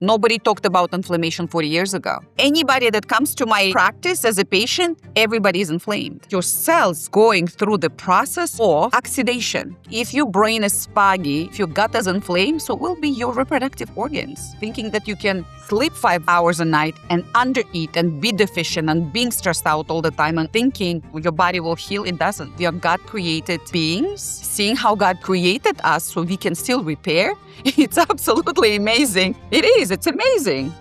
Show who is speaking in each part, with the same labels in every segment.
Speaker 1: Nobody talked about inflammation 40 years ago. Anybody that comes to my practice as a patient, everybody is inflamed. Your cells going through the process of oxidation. If your brain is foggy, if your gut is inflamed, so will be your reproductive organs. Thinking that you can sleep 5 hours a night and undereat and be deficient and being stressed out all the time and thinking your body will heal, it doesn't. We are God-created beings. Seeing how God created us so we can still repair, it's absolutely amazing. It is. It's amazing.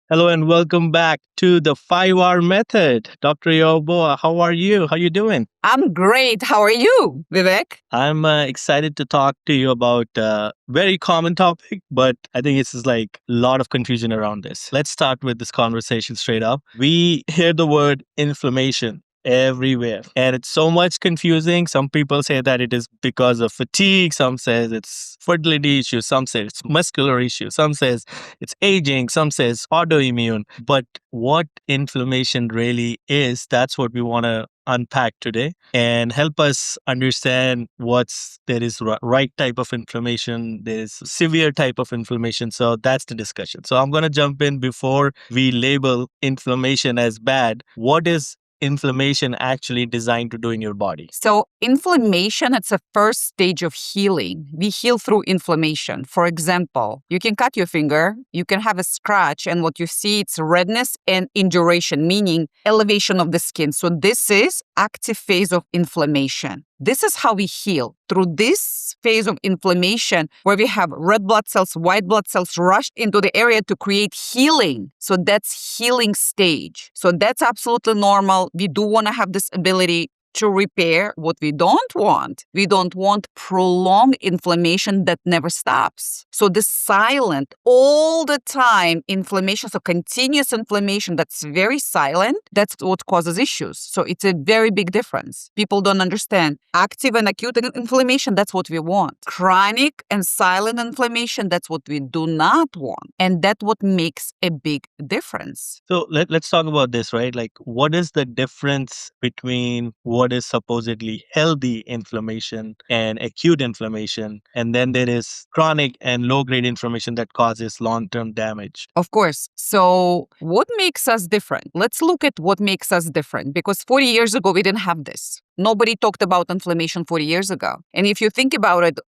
Speaker 2: Hello and welcome back to the 5-hour method. Dr. Yuabova, how are you? How you doing?
Speaker 1: I'm great. How are you, Vivek?
Speaker 2: I'm excited to talk to you about a very common topic, but I think it's just like a lot of confusion around this. Let's start with this conversation straight up. We hear the word inflammation everywhere, and it's so much confusing. Some people say that it is because of fatigue, some says it's fertility issues, some say it's muscular issues, some says it's aging, some says autoimmune. But what inflammation really is, that's what we want to unpack today and help us understand there is right type of inflammation, there is severe type of inflammation. So that's the discussion. So I'm going to jump in before we label inflammation as bad. What is inflammation actually designed to do in your body?
Speaker 1: So inflammation, it's a first stage of healing. We heal through inflammation. For example, you can cut your finger, you can have a scratch, and what you see, it's redness and induration, meaning elevation of the skin. So this is active phase of inflammation. This is how we heal, through this phase of inflammation where we have red blood cells, white blood cells rushed into the area to create healing. So that's healing stage. So that's absolutely normal. We do want to have this ability to repair. What we don't want prolonged inflammation that never stops. So the silent, all the time inflammation, so continuous inflammation that's very silent, that's what causes issues. So it's a very big difference. People don't understand. Active and acute inflammation, that's what we want. Chronic and silent inflammation, that's what we do not want. And that's what makes a big difference.
Speaker 2: So let's talk about this, right? Like, what is the difference between what is supposedly healthy inflammation and acute inflammation, and then there is chronic and low-grade inflammation that causes long-term damage?
Speaker 1: Of course. So what makes us different? Let's look at what makes us different, because 40 years ago, we didn't have this. Nobody talked about inflammation 40 years ago. And if you think about it,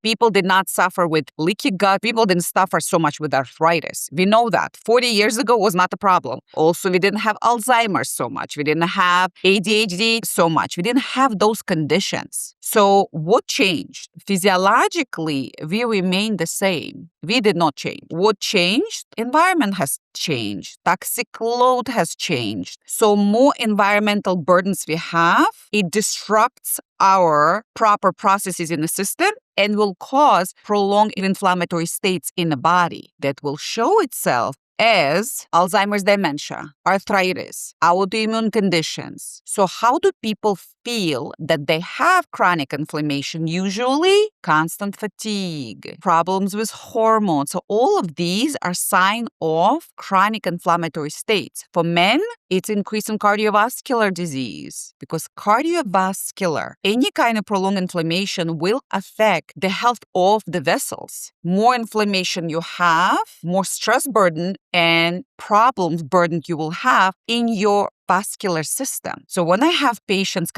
Speaker 1: people did not suffer with leaky gut. People didn't suffer so much with arthritis. We know that. 40 years ago was not a problem. Also, we didn't have Alzheimer's so much. We didn't have ADHD so much. We didn't have those conditions. So what changed? Physiologically, we remain the same. We did not change. What changed? Environment has changed. Toxic load has changed. So more environmental burdens we have, it disrupts our proper processes in the system and will cause prolonged inflammatory states in the body that will show itself as Alzheimer's dementia, arthritis, autoimmune conditions. So how do people feel that they have chronic inflammation? Usually constant fatigue, problems with hormones. So all of these are signs of chronic inflammatory states. For men, it's increase in cardiovascular disease, because cardiovascular, any kind of prolonged inflammation will affect the health of the vessels. More inflammation you have, more stress burden and problems burden you will have in your vascular system. So when I have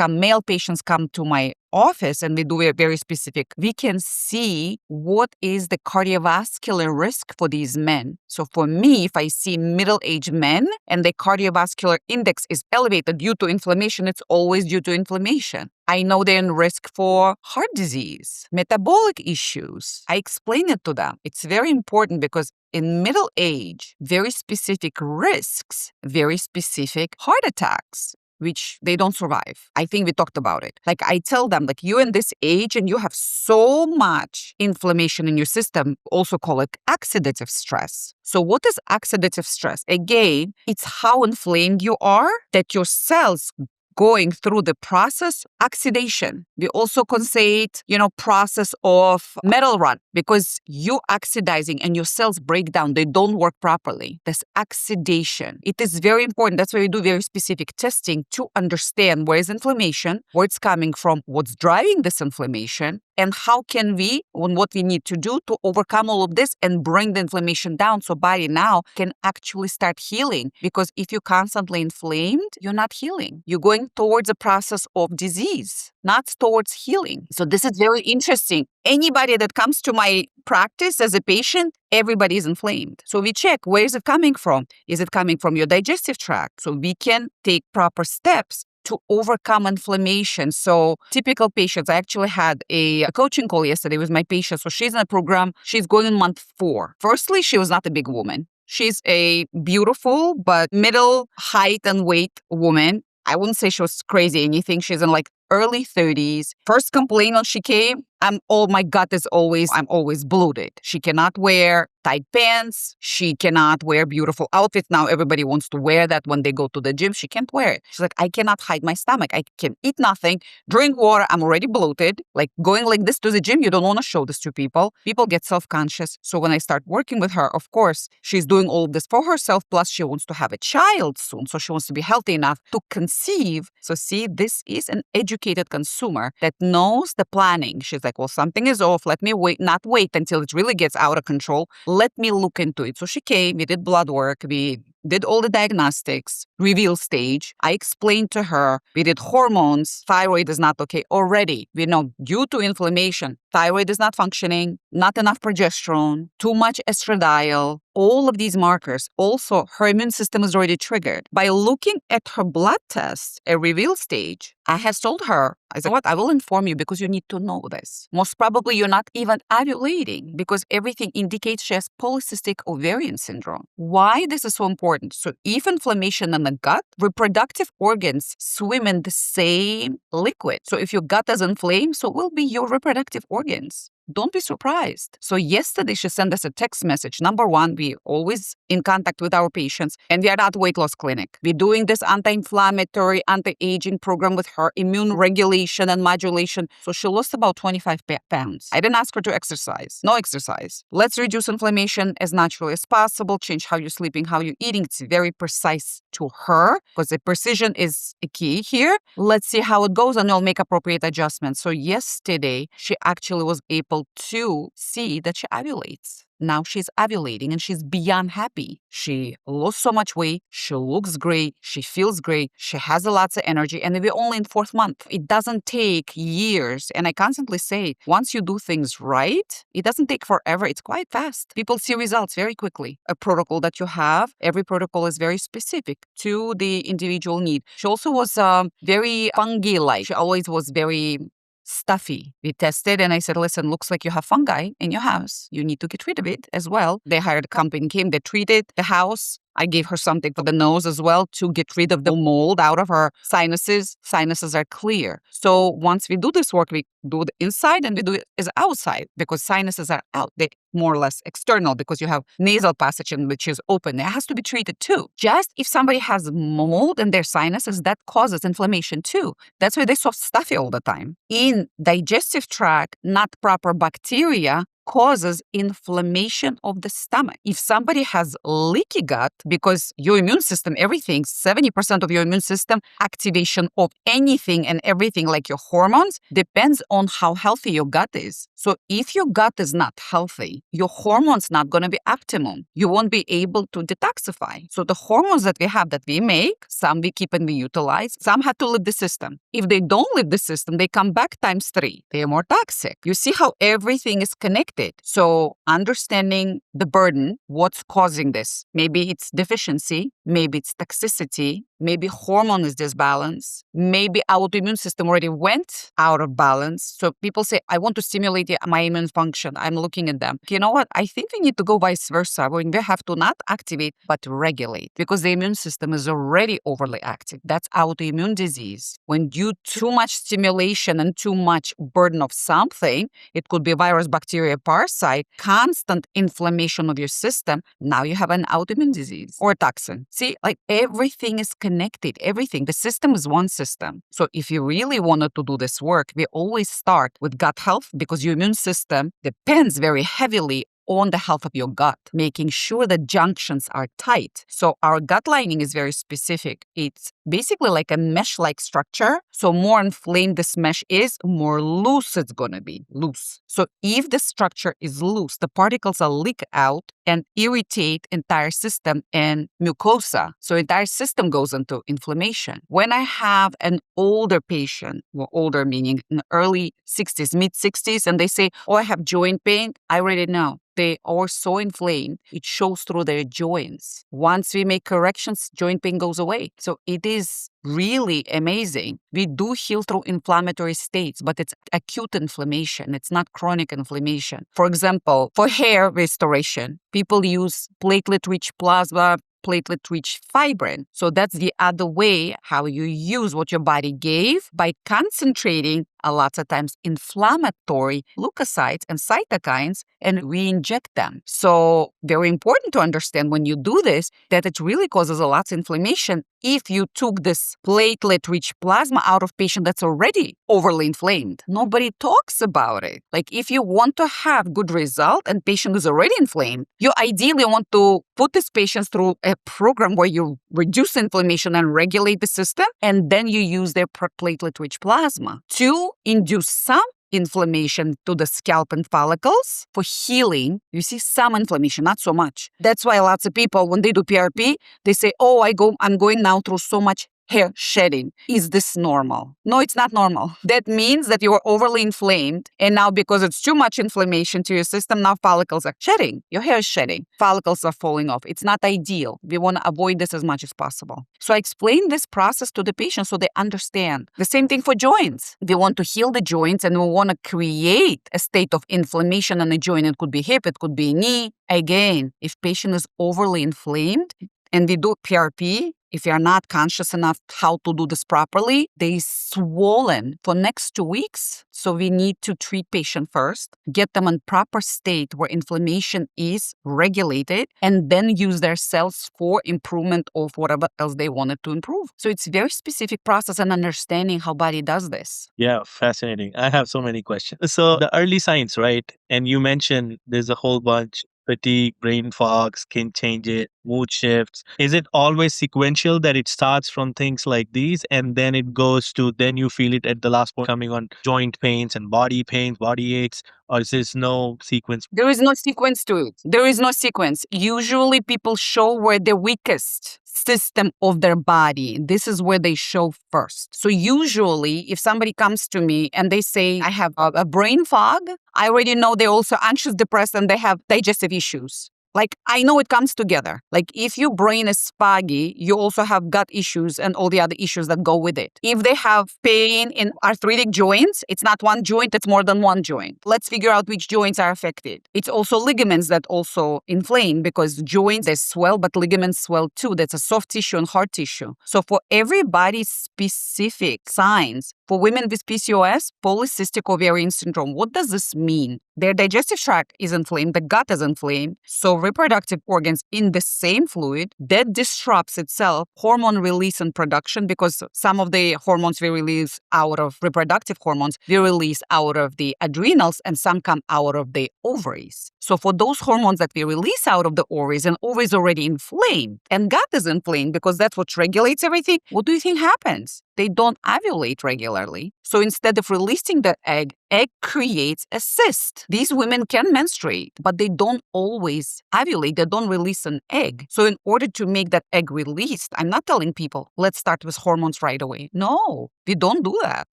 Speaker 1: male patients come to my office and we do a very specific, we can see what is the cardiovascular risk for these men. So for me, if I see middle-aged men and the cardiovascular index is elevated due to inflammation, it's always due to inflammation. I know they're in risk for heart disease, metabolic issues. I explain it to them. It's very important because in middle age, very specific risks, very specific heart attacks, which they don't survive. I think we talked about it. Like I tell them, like you're in this age and you have so much inflammation in your system, also call it oxidative stress. So what is oxidative stress? Again, it's how inflamed you are that your cells going through the process, oxidation. We also can say it, process of metal rot because you oxidizing and your cells break down. They don't work properly. This oxidation. It is very important. That's why we do very specific testing to understand where is inflammation, where it's coming from, what's driving this inflammation, and how can we, and what we need to do to overcome all of this and bring the inflammation down so body now can actually start healing. Because if you're constantly inflamed, you're not healing. You're going towards a process of disease, not towards healing. So this is very interesting. Anybody that comes to my practice as a patient, everybody is inflamed. So we check, where is it coming from? Is it coming from your digestive tract? So we can take proper steps to overcome inflammation. So typical patients, I actually had a coaching call yesterday with my patient. So she's in a program, she's going in month 4. Firstly, she was not a big woman. She's a beautiful but middle height and weight woman. I wouldn't say she was crazy anything. She's in like early 30s. First complaint when she came, I'm always bloated. She cannot wear tight pants. She cannot wear beautiful outfits. Now everybody wants to wear that when they go to the gym. She can't wear it. She's like, I cannot hide my stomach. I can eat nothing, drink water. I'm already bloated. Like going like this to the gym, you don't want to show this to people. People get self-conscious. So when I start working with her, of course, she's doing all of this for herself. Plus she wants to have a child soon. So she wants to be healthy enough to conceive. So see, this is an educated consumer that knows the planning. She's like, well, something is off. Let me not wait until it really gets out of control. Let me look into it. So she came, we did blood work, we did all the diagnostics, reveal stage. I explained to her, we did hormones, thyroid is not okay already. We know due to inflammation, thyroid is not functioning, not enough progesterone, too much estradiol, all of these markers. Also, her immune system is already triggered. By looking at her blood test, a reveal stage, I had told her, I said, I will inform you because you need to know this. Most probably you're not even ovulating because everything indicates she has polycystic ovarian syndrome. Why this is so important? So if inflammation in the gut, reproductive organs swim in the same liquid. So if your gut is inflamed, so will be your reproductive organs. Don't be surprised. So yesterday she sent us a text message. Number one, we always in contact with our patients and we are at weight loss clinic. We're doing this anti-inflammatory, anti-aging program with her, immune regulation and modulation. So she lost about 25 pounds. I didn't ask her to exercise. No exercise. Let's reduce inflammation as naturally as possible. Change how you're sleeping, how you're eating. It's very precise to her because the precision is a key here. Let's see how it goes and we'll make appropriate adjustments. So yesterday she actually was able to see that she ovulates. Now she's ovulating and she's beyond happy. She lost so much weight. She looks great. She feels great. She has lots of energy. And we're only in 4th month. It doesn't take years. And I constantly say, once you do things right, it doesn't take forever. It's quite fast. People see results very quickly. A protocol that you have, every protocol is very specific to the individual need. She also was very fungi-like. She always was very stuffy. We tested and I said, listen, looks like you have fungi in your house. You need to get rid of it as well. They hired a company, came, they treated the house. I gave her something for the nose as well to get rid of the mold out of her sinuses. Sinuses are clear. So once we do this work, we do the inside and we do it as outside because sinuses are out. They're more or less external because you have nasal passage in which is open. It has to be treated too. Just if somebody has mold in their sinuses, that causes inflammation too. That's why they're so stuffy all the time. In digestive tract, not proper bacteria causes inflammation of the stomach. If somebody has leaky gut, because your immune system, everything, 70% of your immune system, activation of anything and everything like your hormones depends on how healthy your gut is. So if your gut is not healthy, your hormones not going to be optimum. You won't be able to detoxify. So the hormones that we have that we make, some we keep and we utilize, some have to leave the system. If they don't leave the system, they come back times 3. They are more toxic. You see how everything is connected. So understanding the burden, what's causing this? Maybe it's deficiency, maybe it's toxicity, maybe hormone is disbalance, maybe autoimmune system already went out of balance. So people say, I want to stimulate my immune function. I'm looking at them. You know what? I think we need to go vice versa. We have to not activate, but regulate because the immune system is already overly active. That's autoimmune disease. When due too much stimulation and too much burden of something, it could be virus, bacteria, parasite, constant inflammation of your system. Now you have an autoimmune disease or toxin. See, like everything is connected, everything. The system is one system. So if you really wanted to do this work, we always start with gut health because your immune system depends very heavily on the health of your gut, making sure that junctions are tight. So our gut lining is very specific. It's basically like a mesh-like structure. So more inflamed this mesh is, more loose it's going to be, loose. So if the structure is loose, the particles will leak out and irritate entire system and mucosa. So entire system goes into inflammation. When I have an older patient, well, older meaning in early 60s, mid 60s, and they say, oh, I have joint pain, I already know. They are so inflamed, it shows through their joints. Once we make corrections, joint pain goes away. So it is really amazing. We do heal through inflammatory states, but it's acute inflammation. It's not chronic inflammation. For example, for hair restoration, people use platelet-rich plasma, platelet-rich fibrin. So that's the other way how you use what your body gave by concentrating a lot of times inflammatory leukocytes and cytokines and re-inject them. So very important to understand when you do this that it really causes a lot of inflammation if you took this platelet-rich plasma out of patient that's already overly inflamed. Nobody talks about it. Like if you want to have good result and patient is already inflamed, you ideally want to put this patient through a program where you reduce inflammation and regulate the system, and then you use their platelet-rich plasma to induce some inflammation to the scalp and follicles for healing. You see some inflammation, not so much. That's why lots of people, when they do PRP, they say, oh, I'm going now through so much hair shedding. Is this normal? No, it's not normal. That means that you are overly inflamed. And now because it's too much inflammation to your system, now follicles are shedding. Your hair is shedding. Follicles are falling off. It's not ideal. We want to avoid this as much as possible. So I explain this process to the patient so they understand. The same thing for joints. We want to heal the joints and we want to create a state of inflammation in the joint. It could be hip, it could be knee. Again, if patient is overly inflamed and we do PRP, if you're not conscious enough how to do this properly, they swollen for next 2 weeks. So we need to treat patient first, get them in proper state where inflammation is regulated, and then use their cells for improvement of whatever else they wanted to improve. So it's a very specific process and understanding how body does this.
Speaker 2: Yeah, fascinating. I have so many questions. So the early signs, right? And you mentioned there's a whole bunch. Fatigue, brain fog, skin changes, mood shifts. Is it always sequential that it starts from things like these and then it goes to, then you feel it at the last point coming on joint pains and body pains, body aches, or is there no sequence?
Speaker 1: There is no sequence to it. There is no sequence. Usually people show where the weakest system of their body. This is where they show first. So usually if somebody comes to me and they say, I have a brain fog, I already know they're also anxious, depressed, and they have digestive issues. Like, I know it comes together. Like, if your brain is foggy, you also have gut issues and all the other issues that go with it. If they have pain in arthritic joints, it's not one joint, it's more than one joint. Let's figure out which joints are affected. It's also ligaments that also inflame because joints, they swell, but ligaments swell too. That's a soft tissue and hard tissue. So for everybody's specific signs, for women with PCOS, polycystic ovarian syndrome, what does this mean? Their digestive tract is inflamed, the gut is inflamed, so reproductive organs in the same fluid that disrupts itself, hormone release and production, because some of the hormones we release out of reproductive hormones, we release out of the adrenals and some come out of the ovaries. So for those hormones that we release out of the ovaries and ovaries already inflamed and gut is inflamed because that's what regulates everything, what do you think happens? They don't ovulate regularly. So instead of releasing the egg creates a cyst. These women can menstruate, but they don't always ovulate. They don't release an egg. So in order to make that egg released, I'm not telling people, let's start with hormones right away. No, we don't do that.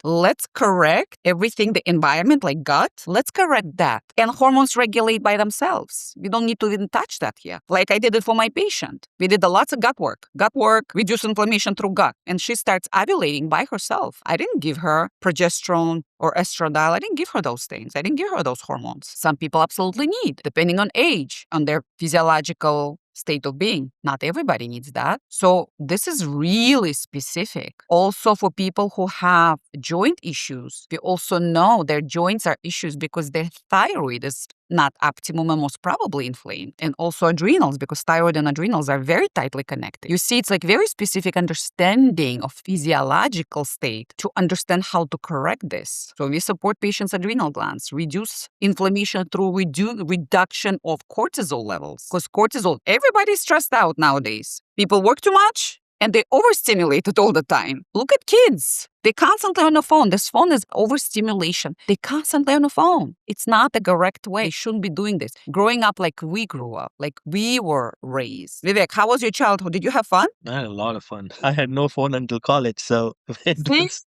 Speaker 1: Let's correct everything, the environment like gut, let's correct that. And hormones regulate by themselves. We don't need to even touch that here. Like I did it for my patient. We did a lots of gut work, reduce inflammation through gut. And she starts ovulating by herself. I didn't give her progesterone or estradiol. I didn't give her those things. I didn't give her those hormones. Some people absolutely need, depending on age, on their physiological state of being. Not everybody needs that. So this is really specific. Also for people who have joint issues, we also know their joints are issues because their thyroid is not optimum and most probably inflamed. And also adrenals, because thyroid and adrenals are very tightly connected. You see, it's like very specific understanding of physiological state to understand how to correct this. So we support patients' adrenal glands, reduce inflammation through reduction of cortisol levels. Because cortisol, everybody's stressed out nowadays. People work too much and they overstimulated all the time. Look at kids. They constantly on the phone. This phone is overstimulation. They constantly on the phone. It's not the correct way. They shouldn't be doing this. Growing up like we grew up, like we were raised. Vivek, how was your childhood? Did you have fun?
Speaker 2: I had a lot of fun. I had no phone until college, so it
Speaker 1: See?
Speaker 2: was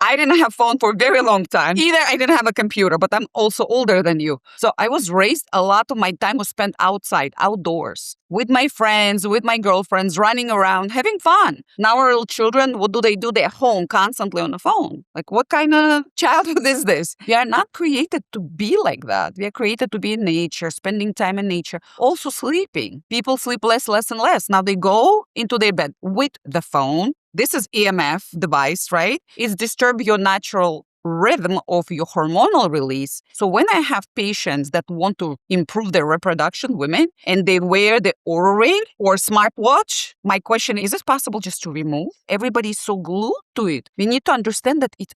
Speaker 1: I didn't have phone for a very long time. Either I didn't have a computer, but I'm also older than you. So I was raised, a lot of my time was spent outside, outdoors, with my friends, with my girlfriends, running around, having fun. Now our little children, what do? They're home constantly on the phone. Like, what kind of childhood is this? We are not created to be like that. We are created to be in nature, spending time in nature. Also sleeping. People sleep less and less. Now they go into their bed with the phone. This is EMF device, right? It's disturb your natural rhythm of your hormonal release. So when I have patients that want to improve their reproduction, women, and they wear the Oura Ring or smartwatch, my question is it possible just to remove? Everybody's so glued to it. We need to understand that it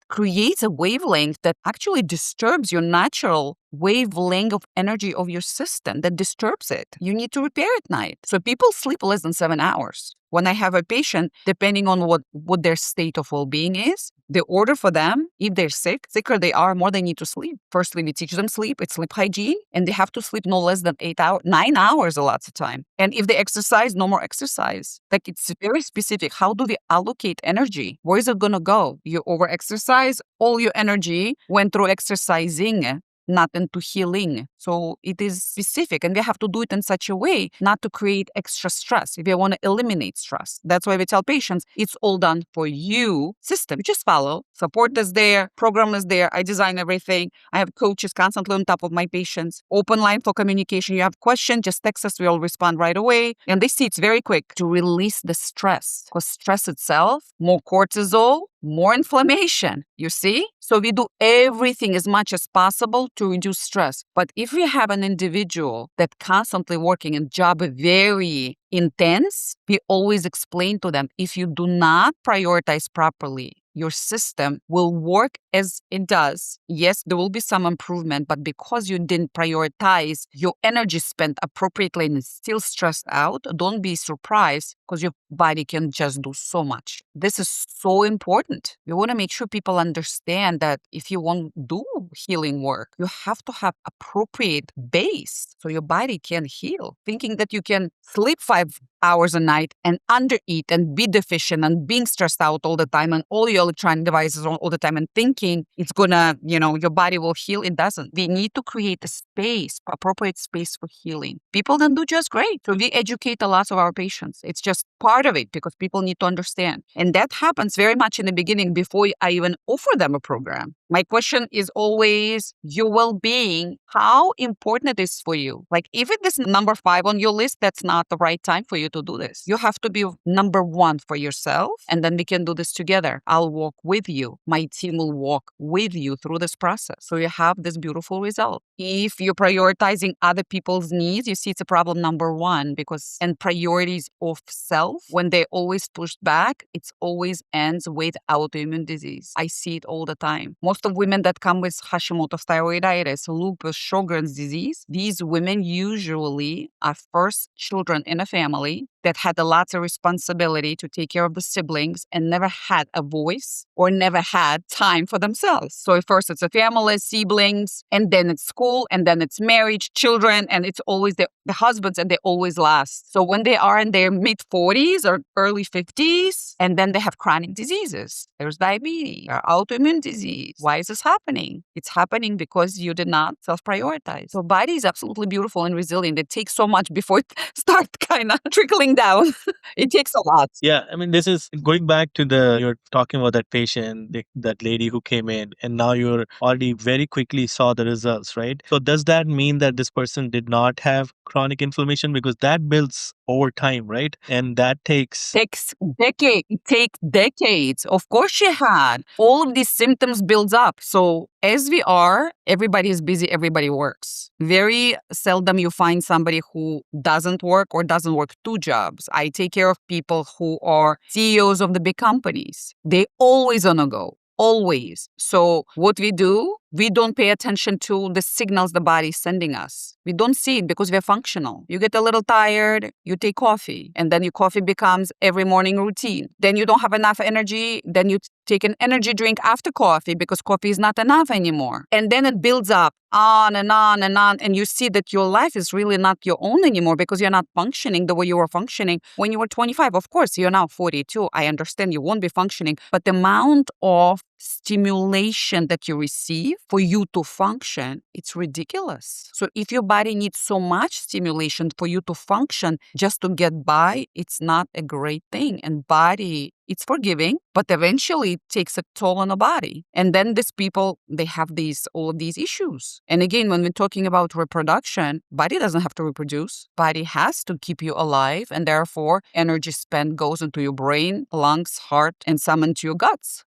Speaker 1: creates a wavelength that actually disturbs your natural wavelength of energy of your system, that disturbs it. You need to repair at night. So people sleep less than 7 hours. When I have a patient, depending on what their state of well-being is, the order for them, if they're sicker they are, more they need to sleep. Firstly, we teach them sleep. It's sleep hygiene. And they have to sleep no less than 9 hours a lot of time. And if they exercise, no more exercise. Like, it's very specific. How do we allocate energy? Where is it going to go? You over-exercise, all your energy went through exercising, not into healing. So it is specific, and we have to do it in such a way not to create extra stress. If you want to eliminate stress, that's why we tell patients it's all done for you. System, you just follow. Support is there, program is there. I design everything. I have coaches constantly on top of my patients. Open line for communication. You have questions, just text us. We'll respond right away. And they see it's very quick to release the stress, because stress itself, more cortisol, more inflammation, you see? So we do everything as much as possible to reduce stress. But if we have an individual that constantly working in job very intense, we always explain to them, if you do not prioritize properly, your system will work as it does. Yes, there will be some improvement, but because you didn't prioritize your energy spent appropriately and it's still stressed out, don't be surprised, because your body can just do so much. This is so important. We want to make sure people understand that if you want to do healing work, you have to have appropriate base so your body can heal. Thinking that you can sleep 5 hours a night and undereat and be deficient and being stressed out all the time and all your electronic devices all the time and thinking it's gonna, your body will heal. It doesn't. We need to create a space, appropriate space for healing. People don't do just great. So we educate a lot of our patients. It's just part of it because people need to understand. And that happens very much in the beginning before I even offer them a program. My question is always your well-being, how important it is for you. Like if it is number 5 on your list, that's not the right time for you to do this. You have to be number 1 for yourself, and then we can do this together. I'll walk with you. My team will walk with you through this process. So you have this beautiful result. If you're prioritizing other people's needs, you see it's a problem number 1 and priorities of self, when they always push back, it always ends with autoimmune disease. I see it all the time. Most of women that come with Hashimoto's thyroiditis, lupus, Sjogren's disease, these women usually are first children in a family that had a lot of responsibility to take care of the siblings and never had a voice or never had time for themselves. So at first it's a family, siblings, and then it's school, and then it's marriage, children, and it's always the husbands, and they always last. So when they are in their mid-40s or early 50s, and then they have chronic diseases. There's diabetes or autoimmune disease. Why is this happening? It's happening because you did not self-prioritize. So body is absolutely beautiful and resilient. It takes so much before it starts kind of trickling down. It takes a lot.
Speaker 2: Yeah, I mean, this is going back to you're talking about that patient, that lady who came in, and now you're already very quickly saw the results, right? So does that mean that this person did not have chronic inflammation? Because that builds over time, right? And that takes.
Speaker 1: It takes decades. Of course she had. All of these symptoms builds up. So as we are, everybody is busy, everybody works. Very seldom you find somebody who doesn't work or doesn't work two jobs. I take care of people who are CEOs of the big companies. They always on a go. Always. So what we do, we don't pay attention to the signals the body is sending us. We don't see it because we're functional. You get a little tired, you take coffee, and then your coffee becomes every morning routine. Then you don't have enough energy, then you take an energy drink after coffee because coffee is not enough anymore. And then it builds up on and on and on. And you see that your life is really not your own anymore because you're not functioning the way you were functioning when you were 25. Of course, you're now 42. I understand you won't be functioning, but the amount of stimulation that you receive for you to function, it's ridiculous. So if your body needs so much stimulation for you to function just to get by, it's not a great thing. And body, it's forgiving, but eventually it takes a toll on the body. And then these people, they have all of these issues. And again, when we're talking about reproduction, body doesn't have to reproduce. Body has to keep you alive. And therefore, energy spent goes into your brain, lungs, heart, and some into your guts.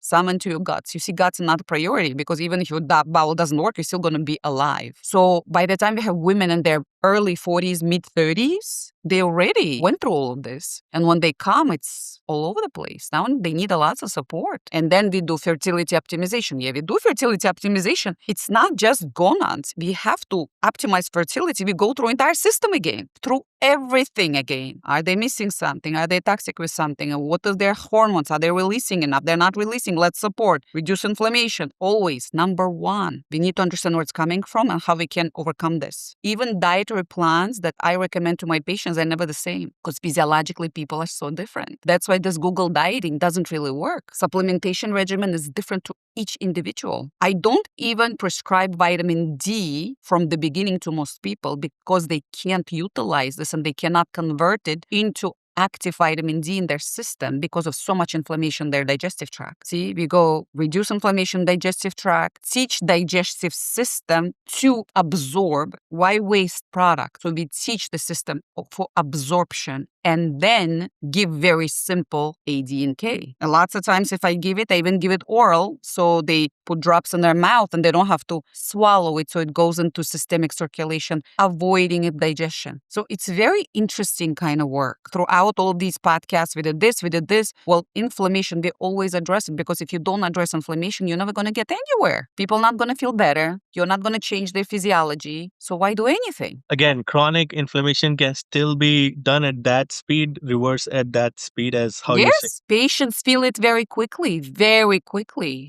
Speaker 1: You see, guts are not a priority because even if your bowel doesn't work, you're still going to be alive. So by the time we have women in their early 40s, mid 30s, they already went through all of this. And when they come, it's all over the place. Now they need a lot of support. And then we do fertility optimization. Yeah, we do fertility optimization. It's not just gonads. We have to optimize fertility. We go through entire system again, through everything again. Are they missing something? Are they toxic with something? And what are their hormones? Are they releasing enough? They're not releasing. Let's support. Reduce inflammation. Always. Number one, we need to understand where it's coming from and how we can overcome this. Even dietary plans that I recommend to my patients are never the same because physiologically people are so different. That's why this Google dieting doesn't really work. Supplementation regimen is different to each individual. I don't even prescribe vitamin D from the beginning to most people because they can't utilize this and they cannot convert it into active vitamin D in their system because of so much inflammation in their digestive tract. See, we go reduce inflammation digestive tract, teach digestive system to absorb. Why waste product? So we teach the system for absorption and then give very simple AD and K. And lots of times if I give it, I even give it oral. So they put drops in their mouth and they don't have to swallow it. So it goes into systemic circulation, avoiding digestion. So it's very interesting kind of work. Throughout all of these podcasts, we did this. Well, inflammation, we always address it because if you don't address inflammation, you're never going to get anywhere. People are not going to feel better. You're not going to change their physiology. So why do anything?
Speaker 2: Again, chronic inflammation can still be done at that speed, reverse at that speed as how you say.
Speaker 1: Yes, patients feel it very quickly.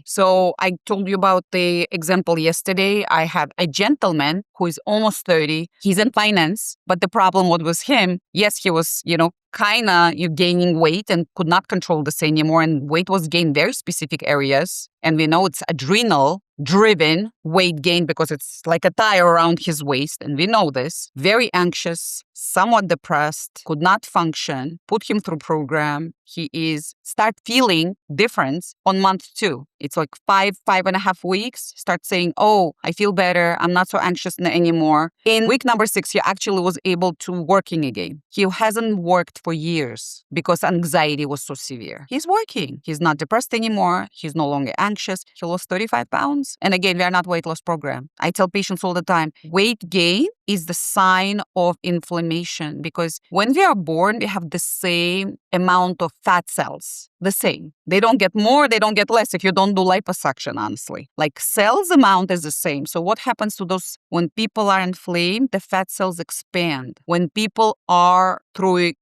Speaker 1: So I told you about the example yesterday. I have a gentleman who is almost 30. He's in finance, but the problem was him. Yes, he was, kind of gaining weight and could not control this anymore. And weight was gained very specific areas. And we know it's adrenal driven weight gain because it's like a tie around his waist. And we know this. Very anxious, somewhat depressed, could not function, put him through program. He start feeling difference on month 2. It's like 5.5 weeks. Start saying, oh, I feel better. I'm not so anxious anymore. In week number 6, he actually was able to working again. He hasn't worked for years because anxiety was so severe. He's working. He's not depressed anymore. He's no longer anxious. He lost 35 pounds. And again, we are not weight loss program. I tell patients all the time, weight gain is the sign of inflammation because when we are born, we have the same amount of fat cells. The same. They don't get more, they don't get less if you don't do liposuction, honestly. Like cells amount is the same. So what happens to those when people are inflamed, the fat cells expand. When people are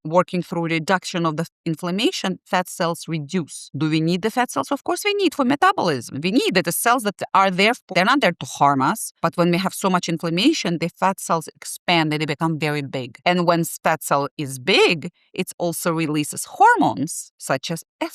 Speaker 1: working through reduction of the inflammation, fat cells reduce. Do we need the fat cells? Of course we need for metabolism. We need that the cells that are there, they're not there to harm us. But when we have so much inflammation, the fat cells expand and they become very big. And when fat cell is big, it also releases hormones such as estrogen.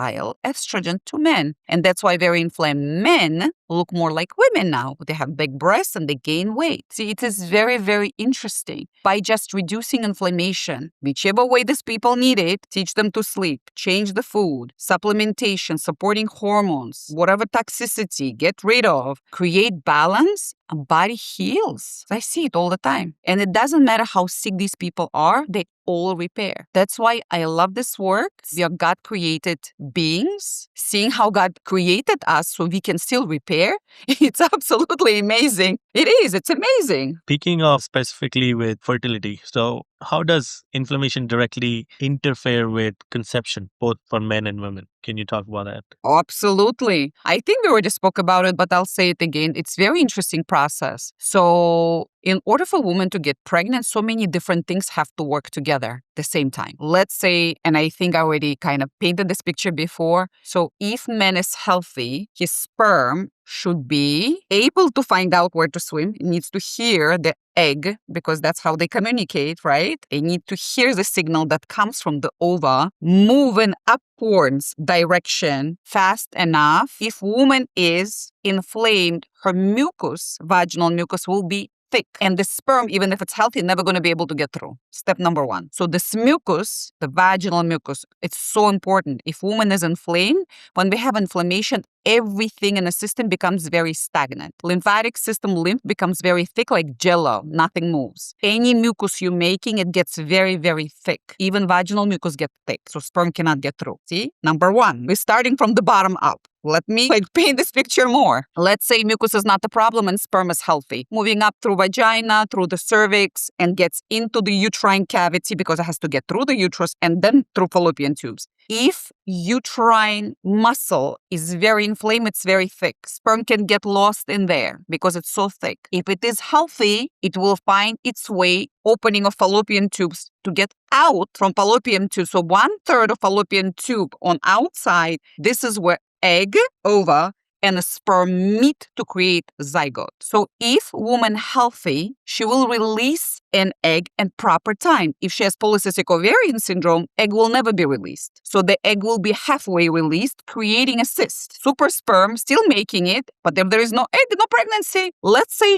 Speaker 1: lifestyle estrogen to men. And that's why very inflamed men look more like women now. They have big breasts and they gain weight. See, it is very, very interesting. By just reducing inflammation, whichever way these people need it, teach them to sleep, change the food, supplementation, supporting hormones, whatever toxicity, get rid of, create balance, a body heals. I see it all the time. And it doesn't matter how sick these people are, they all repair. That's why I love this work. We are God-created beings. Seeing how God created us so we can still repair, it's absolutely amazing. It is. It's amazing.
Speaker 2: Speaking of specifically with fertility, so how does inflammation directly interfere with conception, both for men and women? Can you talk about that?
Speaker 1: Absolutely. I think we already spoke about it, but I'll say it again. It's very interesting process. So in order for a woman to get pregnant, so many different things have to work together at the same time. Let's say, and I think I already kind of painted this picture before. So if man is healthy, his sperm should be able to find out where to swim. It needs to hear the egg because that's how they communicate, right? They need to hear the signal that comes from the ova moving upwards direction fast enough. If woman is inflamed, her mucus, vaginal mucus, will be thick. And the sperm, even if it's healthy, never going to be able to get through. Step number one. So this mucus, the vaginal mucus, it's so important. If woman is inflamed, when we have inflammation, everything in the system becomes very stagnant. Lymphatic system lymph becomes very thick like jello. Nothing moves. Any mucus you're making, it gets very, very thick. Even vaginal mucus get thick, so sperm cannot get through. See? Number one, we're starting from the bottom up. Let me paint this picture more. Let's say mucus is not the problem and sperm is healthy. Moving up through vagina, through the cervix, and gets into the uterine cavity because it has to get through the uterus and then through fallopian tubes. If uterine muscle is very inflamed, it's very thick. Sperm can get lost in there because it's so thick. If it is healthy, it will find its way opening of fallopian tubes to get out from fallopian tubes. So 1/3 of fallopian tube on outside, this is where egg, ova, and a sperm meet to create zygote. So if woman healthy, she will release an egg in proper time. If she has polycystic ovarian syndrome, egg will never be released. So the egg will be halfway released, creating a cyst. Super sperm, still making it, but if there is no egg, no pregnancy. Let's say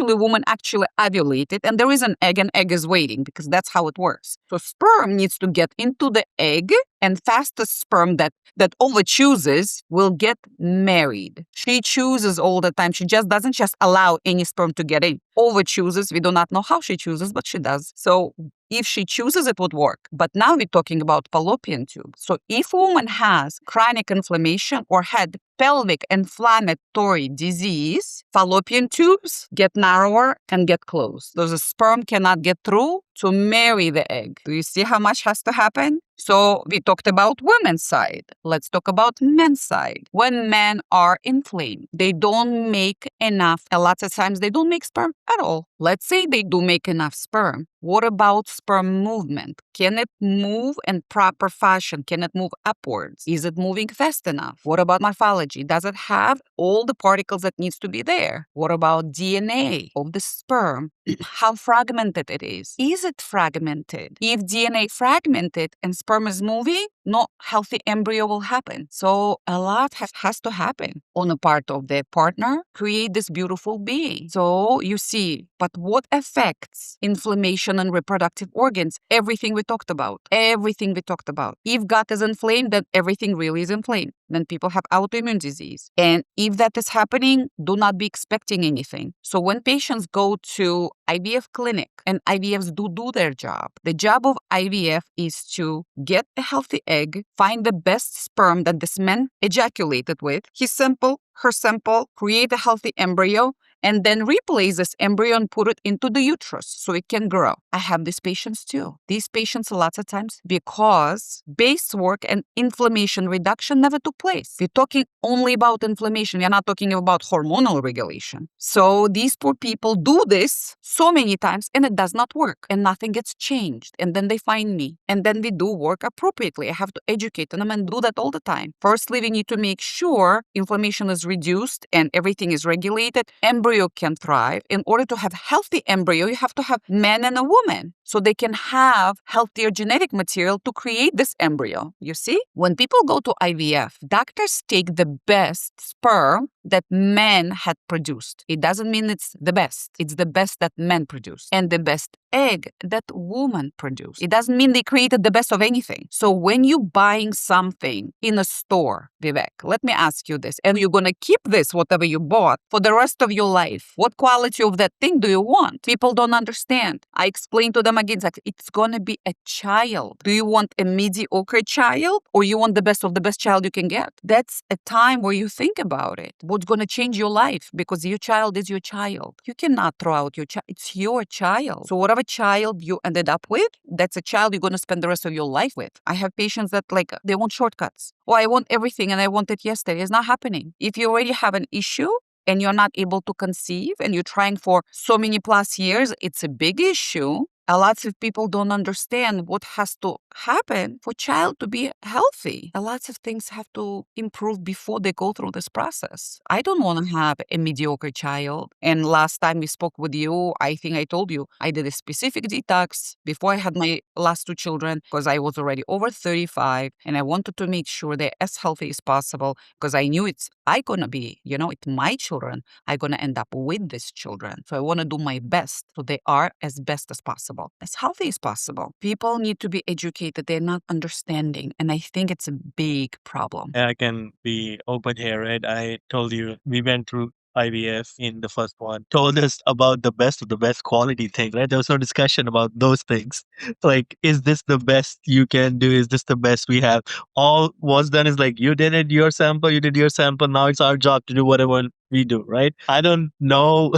Speaker 1: woman actually ovulated and there is an egg and egg is waiting because that's how it works. So sperm needs to get into the egg and fastest sperm that ova chooses will get married. She chooses all the time. She just doesn't just allow any sperm to get in. Ova chooses. We do not know how she chooses, but she does. So if she chooses, it would work. But now we're talking about fallopian tube. So if a woman has chronic inflammation or had pelvic inflammatory disease, fallopian tubes get narrower and get closed. So the sperm cannot get through to marry the egg. Do you see how much has to happen? So we talked about women's side. Let's talk about men's side. When men are inflamed, they don't make enough. A lot of times they don't make sperm at all. Let's say they do make enough sperm. What about sperm movement? Can it move in proper fashion? Can it move upwards? Is it moving fast enough? What about morphology? Does it have all the particles that needs to be there? What about DNA of the sperm? How fragmented it is? Is it fragmented? If DNA fragmented and sperm is moving, no healthy embryo will happen. So a lot has to happen on the part of the partner, create this beautiful being. So you see, but what affects inflammation and reproductive organs? Everything we talked about. Everything we talked about. If gut is inflamed, then everything really is inflamed. Then people have autoimmune disease. And if that is happening, do not be expecting anything. So when patients go to IVF clinic and IVFs do their job, the job of IVF is to get a healthy egg, find the best sperm that this man ejaculated with, his sample, her sample, create a healthy embryo, and then replace this embryo and put it into the uterus so it can grow. I have these patients too. These patients lots of times because base work and inflammation reduction never took place. We're talking only about inflammation. We're not talking about hormonal regulation. So these poor people do this so many times and it does not work and nothing gets changed. And then they find me and then we do work appropriately. I have to educate them and do that all the time. Firstly, we need to make sure inflammation is reduced and everything is regulated. Embryo embryo can thrive, in order to have healthy embryo, you have to have man and a woman. So they can have healthier genetic material to create this embryo. You see? When people go to IVF, doctors take the best sperm that men had produced. It doesn't mean it's the best. It's the best that men produce. And the best egg that woman produced. It doesn't mean they created the best of anything. So when you're buying something in a store, Vivek, let me ask you this, and you're going to keep this, whatever you bought, for the rest of your life. What quality of that thing do you want? People don't understand. I explain to them again, like, it's going to be a child. Do you want a mediocre child, or you want the best of the best child you can get? That's a time where you think about it. What's going to change your life? Because your child is your child. You cannot throw out your child. It's your child. So whatever child you ended up with, that's a child you're going to spend the rest of your life with. I have patients that they want shortcuts. Oh, I want everything and I want it yesterday. It's not happening. If you already have an issue and you're not able to conceive and you're trying for so many plus years, it's a big issue. A lot of people don't understand what has to happen for child to be healthy. A lot of things have to improve before they go through this process. I don't want to have a mediocre child. And last time we spoke with you, I think I told you I did a specific detox before I had my last two children because I was already over 35 and I wanted to make sure they're as healthy as possible because I knew it's my children. I'm going to end up with these children. So I want to do my best so they are as best as possible, as healthy as possible. People need to be educated. They're not understanding. And I think it's a big problem.
Speaker 2: I can be open here, right? I told you we went through IVF in the first one, told us about the best of the best quality thing, right? There was no discussion about those things. Like, is this the best you can do? Is this the best we have? All was done is like, you did it, your sample, you did your sample. Now it's our job to do whatever we do, right? I don't know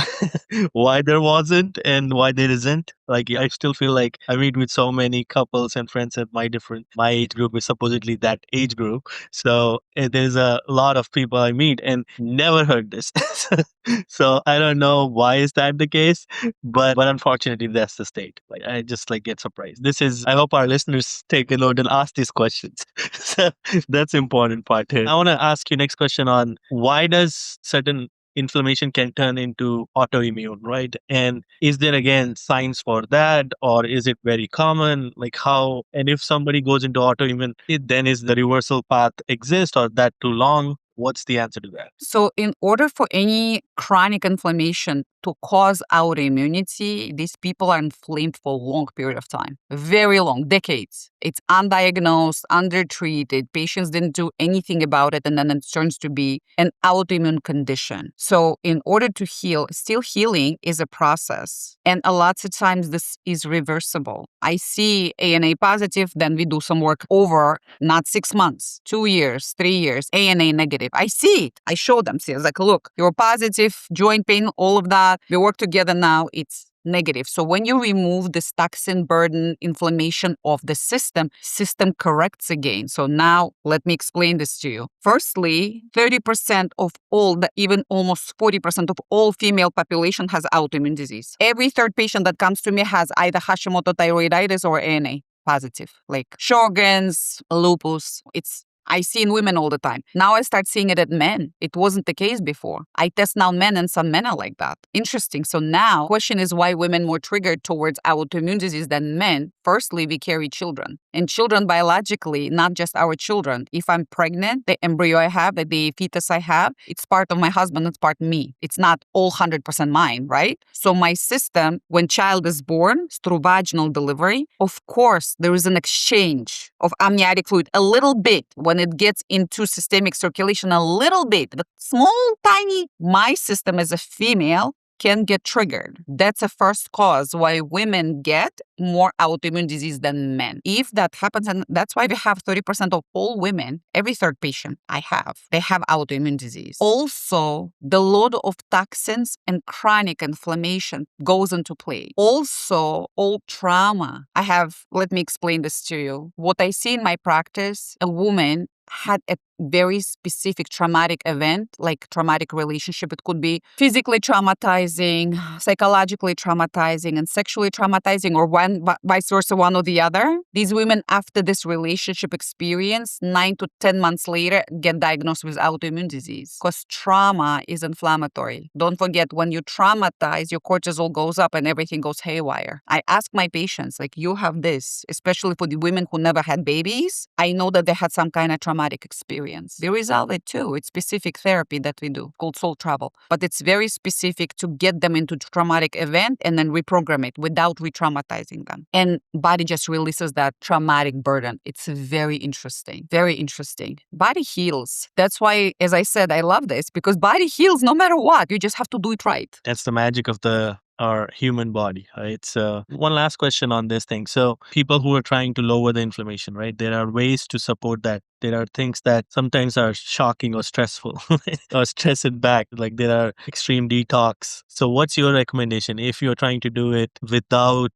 Speaker 2: why there wasn't and why there isn't. Like, I still feel like I meet with so many couples and friends at my age group is supposedly that age group. So there's a lot of people I meet and never heard this. So I don't know why is that the case, but unfortunately that's the state. Like, I just get surprised. I hope our listeners take a note and ask these questions. So that's important part here. I want to ask you next question on why does certain inflammation can turn into autoimmune, right? And is there again signs for that, or is it very common? Like how, and if somebody goes into autoimmune, then is the reversal path exist or that too long? What's the answer to that?
Speaker 1: So in order for any chronic inflammation to cause autoimmunity, these people are inflamed for a long period of time, very long, decades. It's undiagnosed, undertreated. Patients didn't do anything about it, and then it turns to be an autoimmune condition. So in order to heal, still healing is a process. And a lot of times this is reversible. I see ANA positive, then we do some work over not 6 months, 2 years, 3 years, ANA negative. I see it. I show them. See, I was like, look, you're positive, joint pain, all of that. We work together now. It's negative. So when you remove this toxin burden, inflammation of the system corrects again. So now let me explain this to you. Firstly, 30% of all, even almost 40% of all female population has autoimmune disease. Every third patient that comes to me has either Hashimoto thyroiditis or ANA positive, like Sjogren's, lupus. I see in women all the time. Now I start seeing it at men. It wasn't the case before. I test now men and some men are like that. Interesting. So now question is why women more triggered towards autoimmune disease than men. Firstly, we carry children. And children biologically, not just our children. If I'm pregnant, the embryo I have, the fetus I have, it's part of my husband, it's part me. It's not all 100% mine, right? So my system, when child is born through vaginal delivery, of course, there is an exchange of amniotic fluid, a little bit. When it gets into systemic circulation, a little bit, but small, tiny, my system as a female can get triggered. That's a first cause why women get more autoimmune disease than men. If that happens, and that's why we have 30% of all women, every third patient I have, they have autoimmune disease. Also, the load of toxins and chronic inflammation goes into play. Also, all trauma. Let me explain this to you. What I see in my practice, a woman had a very specific traumatic event, like traumatic relationship. It could be physically traumatizing, psychologically traumatizing, and sexually traumatizing, or vice versa, one or the other. These women, after this relationship experience, 9 to 10 months later, get diagnosed with autoimmune disease because trauma is inflammatory. Don't forget, when you traumatize, your cortisol goes up and everything goes haywire. I ask my patients, like, you have this, especially for the women who never had babies. I know that they had some kind of traumatic experience. They resolve it too. It's specific therapy that we do called soul travel, but it's very specific to get them into traumatic event and then reprogram it without re-traumatizing them. And body just releases that traumatic burden. It's very interesting. Very interesting. Body heals. That's why, as I said, I love this because body heals no matter what. You just have to do it right.
Speaker 2: That's the magic of our human body, right? So one last question on this thing. So people who are trying to lower the inflammation, right? There are ways to support that. There are things that sometimes are shocking or stressful or stress it back. Like there are extreme detox. So what's your recommendation if you're trying to do it without,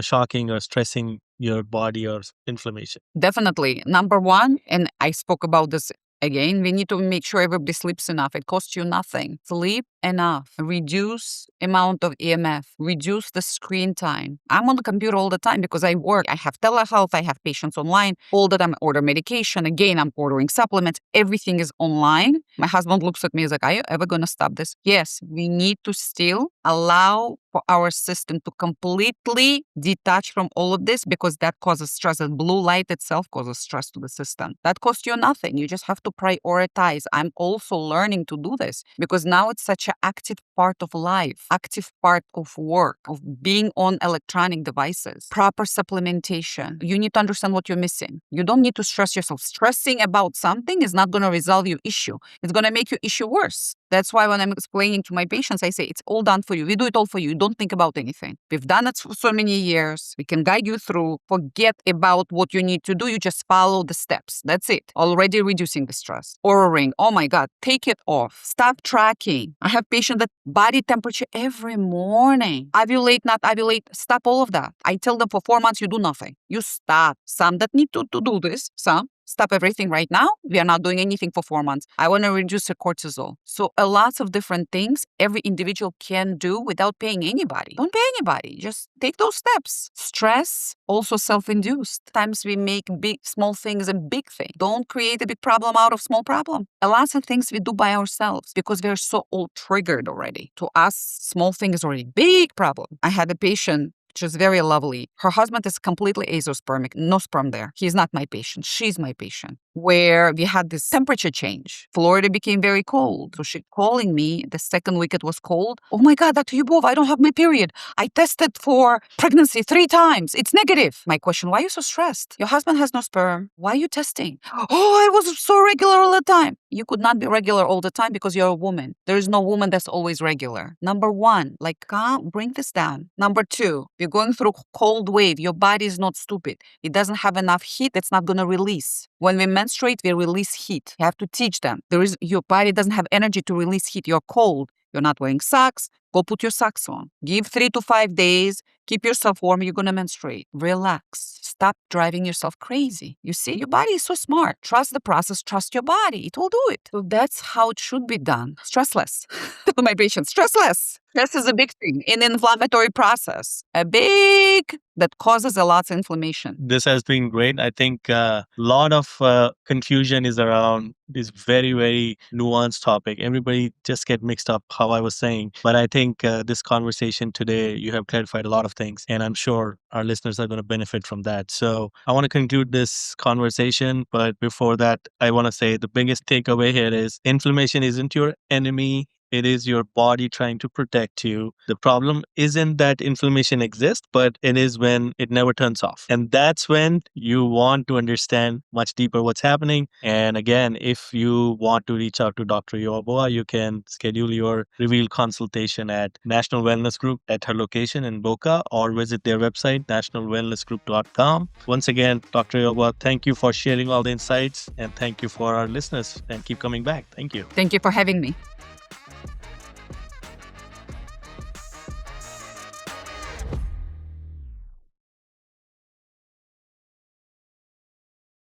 Speaker 2: shocking or stressing your body or inflammation?
Speaker 1: Definitely. Number one, and I spoke about this again, we need to make sure everybody sleeps enough. It costs you nothing. Sleep enough. Reduce amount of EMF. Reduce the screen time. I'm on the computer all the time because I work. I have telehealth. I have patients online. All the time I order medication. Again, I'm ordering supplements. Everything is online. My husband looks at me, he's like, are you ever going to stop this? Yes, we need to still allow for our system to completely detach from all of this because that causes stress. And blue light itself causes stress to the system. That costs you nothing. You just have to prioritize. I'm also learning to do this because now it's such an active part of life, active part of work, of being on electronic devices. Proper supplementation. You need to understand what you're missing. You don't need to stress yourself. Stressing about something is not going to resolve your issue. It's going to make your issue worse. That's why when I'm explaining to my patients, I say, it's all done for you. We do it all for you. Don't think about anything. We've done it for so many years. We can guide you through. Forget about what you need to do. You just follow the steps. That's it. Already reducing the stress. Oura ring. Oh my God. Take it off. Stop tracking. I have patients that body temperature every morning. Ovulate, not ovulate. Stop all of that. I tell them for 4 months, you do nothing. You stop. Some that need to do this. Some stop everything right now. We are not doing anything for 4 months. I want to reduce the cortisol. So a lot of different things every individual can do without paying anybody. Don't pay anybody. Just take those steps. Stress, also self-induced. Sometimes we make small things a big thing. Don't create a big problem out of small problem. A lot of things we do by ourselves because we're so all triggered already. To us, small thing is already big problem. I had a patient, which is very lovely. Her husband is completely azoospermic, no sperm there. He's not my patient. She's my patient. Where we had this temperature change. Florida became very cold. So she calling me the second week it was cold. Oh my God, Dr. Yuabova, I don't have my period. I tested for pregnancy 3 times. It's negative. My question, why are you so stressed? Your husband has no sperm. Why are you testing? Oh, I was so regular all the time. You could not be regular all the time because you're a woman. There is no woman that's always regular. Number one, bring this down. Number two, you're going through a cold wave. Your body is not stupid. It doesn't have enough heat. It's not going to release. When we menstruate, we release heat. You have to teach them. Your body doesn't have energy to release heat. You're cold. You're not wearing socks. Go put your socks on. Give 3 to 5 days. Keep yourself warm. You're going to menstruate. Relax. Stop driving yourself crazy. You see, your body is so smart. Trust the process. Trust your body. It will do it. So that's how it should be done. Stress less. To my patients, stress less. Stress is a big thing in inflammatory process. That causes a lot of inflammation.
Speaker 2: This has been great. I think a lot of confusion is around this very, very nuanced topic. Everybody just get mixed up, how I was saying. But I think this conversation today, you have clarified a lot of things. And I'm sure our listeners are going to benefit from that. So I want to conclude this conversation. But before that, I want to say the biggest takeaway here is inflammation isn't your enemy. It is your body trying to protect you. The problem isn't that inflammation exists, but it is when it never turns off. And that's when you want to understand much deeper what's happening. And again, if you want to reach out to Dr. Yuabova, you can schedule your Reveal consultation at National Wellness Group at her location in Boca or visit their website, nationalwellnessgroup.com. Once again, Dr. Yuabova, thank you for sharing all the insights and thank you for our listeners and keep coming back. Thank you.
Speaker 1: Thank you for having me.